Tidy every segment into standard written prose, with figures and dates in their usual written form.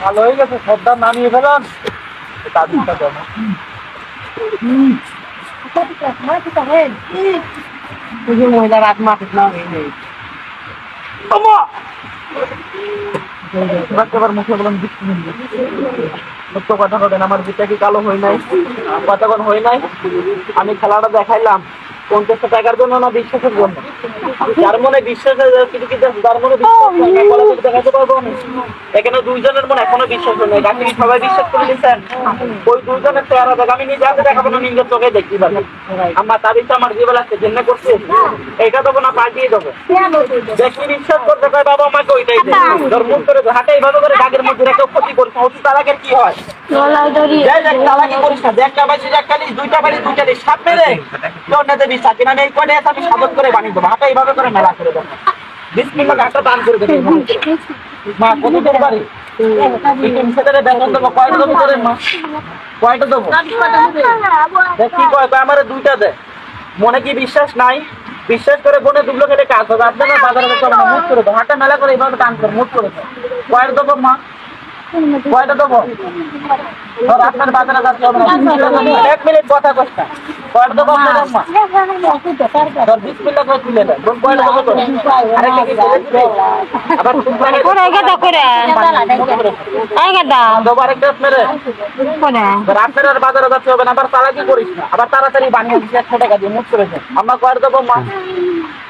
ভালো হয়ে গেছে সর্দার নামিয়ে ফেলান তাবিজটা দেন মহিলার আত্মা না এবার মুখে বলেন সত্য কথা বলেন আমার বিটা কি কালো হয় নাই কতক্ষণ হয় নাই আমি খেলাটা দেখাইলাম 50 টাকার জন্য না বিশ্বাসের জন্য যার মনে বিশ্বাস যার মনে বিশ্বাস দেখাতে পারবো এখানে দুইজনের মনে এখনো বিশ্বাস হয় নাই বাকি সবাই বিশ্বাস করে দিচ্ছেন ওই দুইজনের চেহারা দেখ আমি নিজে হাতে দেখাবো না নিজের চোখে দেখতে পারবেন আমার তাবিজটা আমার জীবন আছে জেন্য করছে এটা দেবো না পাঠিয়ে দেবো দেখি বিশ্বাস করতে পারে বাবা আমাকে ওইটাই তোর মুখ করে হাতে এইভাবে করে দাগের মধ্যে রেখে ক্ষতি করছে অতি তালাকের কি হয় তালাকি করিস না একটা বাড়ি একটা লিস দুইটা বাড়ি দুইটা লিস সাপ মেরে তোর না দেবি সাকিন আমি এই কয়টা আমি সাবত করে বানিয়ে দেবো হাতে এইভাবে করে মেলা করে দেবো বিসমিল্লাহ ঘাটটা দান করে দেবে মা কত তোর বাড়ি বেতন দেবো কয়টা দেবো তোর মা কয়টা দেবো কি কয় আমার দুইটা দে মনে কি বিশ্বাস নাই বিশ্বাস করে বনে দুগুলো খেলে কাজ হবে আপনারা বাজারে মুখ করে দেবো হাতে মেলা করে এইভাবে টান করে মুখ করে দেবো কয়টা দেবো মা কয়টা দেবো আপনার বাজারে যাচ্ছে হবে 1 মিনিট কথা কষ্টা কয়টা দেবো আপনার মা বিসমিল্লাহ করে তুলে দেয় কয়টা দেবো তো আরেকটা কি বলে দিবে আবার করে গেদা করে দেবো আরেকটা মেরে আপনার বাজারে যাচ্ছে হবে না আবার চালাকি করিস না আবার তাড়াতাড়ি বানিয়ে দিচ্ছি 100 টাকা দিয়ে মুখ করেছে আমরা কয়টা দেবো মা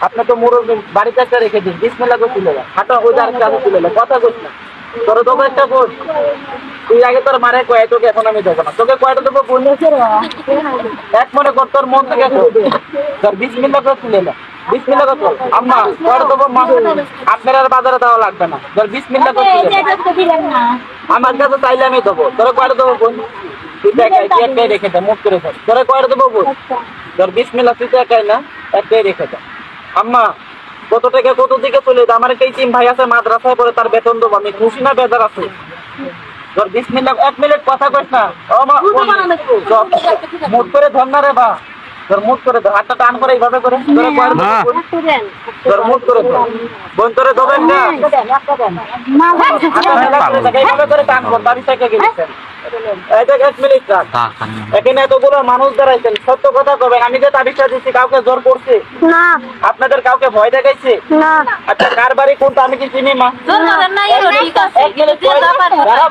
আপনি তো মুরব্বী বাড়িতে একটা রেখে দিন বিসমিল্লাহ করে তুলে দেয় হাঁটা ওই আরেকটা তুলে দেয় কথা কইস না তোর দেবো একটা বোন তুই আগে তোর মারে কয় তোকে এখন আমি দেবো না তোকে কয়টা দেবো বোন এক মনে কর তোর মন থেকে তোর বিসমিল্লাহ করে তুলে না বিসমিল্লাহ কত আম্মা কয়টা দেবো মা আপনার আর বাজারে দেওয়া লাগবে না তোর বিসমিল্লাহ করে তুলে আমার কাছে চাইলে আমি দেবো তোরা কয়টা দেবো বোন তুই তো একটাই রেখে দে মুখ করে দেয় তোরা কয়টা দেবো বোন তোর বিসমিল্লাহ তুই তো একাই না একটাই রেখে দে আম্মা কত টাকা কত দিকে চলে যায় আমার এই চিম ভাই আছে মাদ্রাসায় পড়ে তার বেতন দেবো আমি খুশি না বেজার আছে তোর বিসমিল্লাহ 1 মিনিট কথা কইস না মুখ করে ধর না রে বা তোর মুখ করে ধর হাতটা টান করে এইভাবে করে তোর মুখ করে ধর বোন তোরে দেবেন না এইভাবে করে টান কর দাবি থেকে গেছে এখানে এতগুলো মানুষ দাঁড়াইছেন সত্য কথা কবেন আমি যে তাবিজটা দিচ্ছি কাউকে জোর করছি না আপনাদের কাউকে ভয় দেখাইছে না আচ্ছা কার বাড়ি কোনটা আমি কি চিনি মা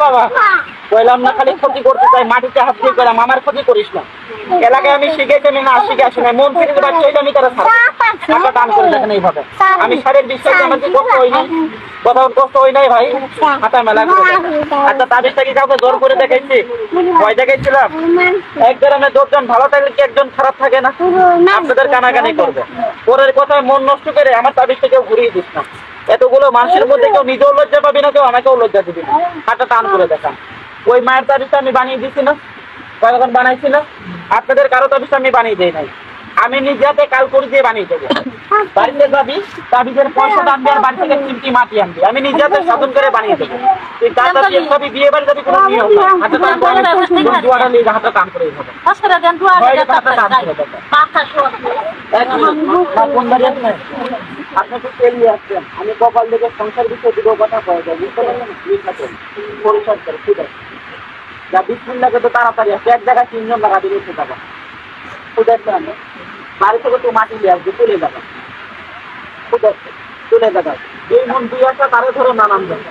বাবা কইলাম না খালি ক্ষতি করতে চাই মাটিতে হাত দিয়ে কইলাম আমার ক্ষতি করিস না এলাকায় আমি শিখেছি আমি না শিখে আসি না মন থেকে বাচ্চা হইলে আমি তারা ছাড়বো টান করে দেখেন এইভাবে আমি শারীরিক বিশ্বাসে আমার কি কষ্ট হই না কথা কষ্ট হই নাই ভাই হাতা মেলা করে আচ্ছা তাবিজটা কি কাউকে জোর করে দেখাইছি ভয় দেখাইছিলাম এক গ্রামে 10 জন ভালো থাকলে কি একজন খারাপ থাকে না আপনাদের কানাকানি করবে পরের কথায় মন নষ্ট করে আমার তাবিজটা কেউ ঘুরিয়ে দিস না এতগুলো মানুষের মধ্যে কেউ নিজেও লজ্জা পাবি না কেউ আমাকেও লজ্জা দিবি না হাতটা টান করে দেখান ওই মায়ের তাবিজটা আমি বানিয়ে দিছি না কখন বানাইছি না আপনাদের কারো তাবিজটা আমি বানিয়ে দেই নাই আমি নিজে হাতে কাল করে দিয়ে বানিয়ে দেবো বাড়িতে যাবি তাবিজের পয়সা আনবি আর বাড়ি থেকে চিমটি মাটি আনবি আমি নিজে হাতে সাধন করে বানিয়ে দেবো তুই তার যাবি বিয়ে বাড়ি যাবি কোনো নিয়ম হাতে টান জোয়ারা নিয়ে হাতে টান করে দেবো আপনি তো তেলিয়ে আসছেন আমি কপাল থেকে সংসার বিষয়ে দুটো কথা কয়ে যাই বুঝতে পারছেন পরিষ্কার করে ঠিক আছে যা বিসমিল্লাহকে তো তাড়াতাড়ি আসছে এক জায়গায় 3 জন লাগাবি রেখে যাবো দেখবেন বাড়ি থেকে তো মাটি নিয়ে আসবে চলে যাবে চলে যাবে এই মন 2 একটা তারে ধরে নানান যাবে